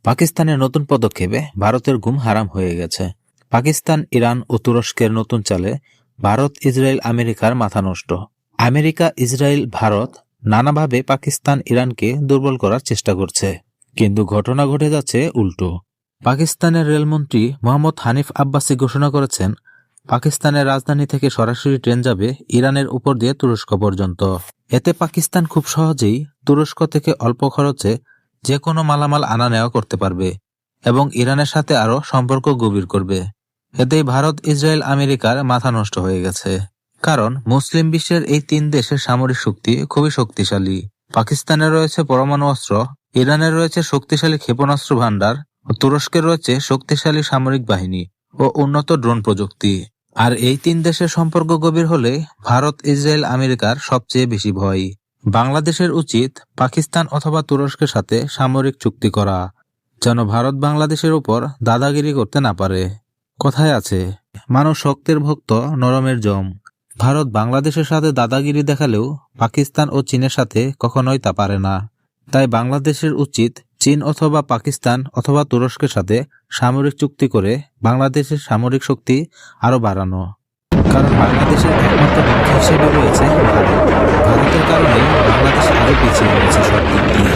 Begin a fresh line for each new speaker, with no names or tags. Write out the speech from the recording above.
পাকিস্তানের নতুন পদক্ষেপে ভারতের ঘুম হারাম হয়ে গেছে। পাকিস্তান, ইরান ও তুরস্কের নতুন চালে ভারত, ইসরায়েল, আমেরিকার মাথা নষ্ট। আমেরিকা, ইসরায়েল, ভারত নানাভাবে পাকিস্তান, ইরানকে দুর্বল করার চেষ্টা করছে, কিন্তু ঘটনা ঘটে যাচ্ছে উল্টো। পাকিস্তানের রেলমন্ত্রী মোহাম্মদ হানিফ আব্বাসি ঘোষণা করেছেন, পাকিস্তানের রাজধানী থেকে সরাসরি ট্রেন যাবে ইরানের উপর দিয়ে তুরস্ক পর্যন্ত। এতে পাকিস্তান খুব সহজেই তুরস্ক থেকে অল্প খরচে যে কোনো মালামাল আনা নেওয়া করতে পারবে এবং ইরানের সাথে আরও সম্পর্ক গভীর করবে। এতেই ভারত, ইসরায়েল, আমেরিকার মাথা নষ্ট হয়ে গেছে। কারণ মুসলিম বিশ্বের এই তিন দেশের সামরিক শক্তি খুবই শক্তিশালী। পাকিস্তানের রয়েছে পরমাণু অস্ত্র, ইরানের রয়েছে শক্তিশালী ক্ষেপণাস্ত্র ভান্ডার ও তুরস্কের রয়েছে শক্তিশালী সামরিক বাহিনী ও উন্নত ড্রোন প্রযুক্তি। আর এই তিন দেশের সম্পর্ক গভীর হলে ভারত, ইসরায়েল, আমেরিকার সবচেয়ে বেশি ভয়। বাংলাদেশের উচিত পাকিস্তান অথবা তুরস্কের সাথে সামরিক চুক্তি করা, যেন ভারত বাংলাদেশের উপর দাদাগিরি করতে না পারে। কথায় আছে, মানুষ শক্তের ভক্ত, নরমের জম। ভারত বাংলাদেশের সাথে দাদাগিরি দেখালেও পাকিস্তান ও চীনের সাথে কখনোই তা পারে না। তাই বাংলাদেশের উচিত চীন অথবা পাকিস্তান অথবা তুরস্কের সাথে সামরিক চুক্তি করে বাংলাদেশের সামরিক শক্তি আরো বাড়ানো। কারণ বাংলাদেশের একমাত্র হুমকি হিসেবে রয়েছে ভারত। ভারতের কারণে বাংলাদেশ আরো পিছিয়ে রয়েছে সব দিক দিয়ে।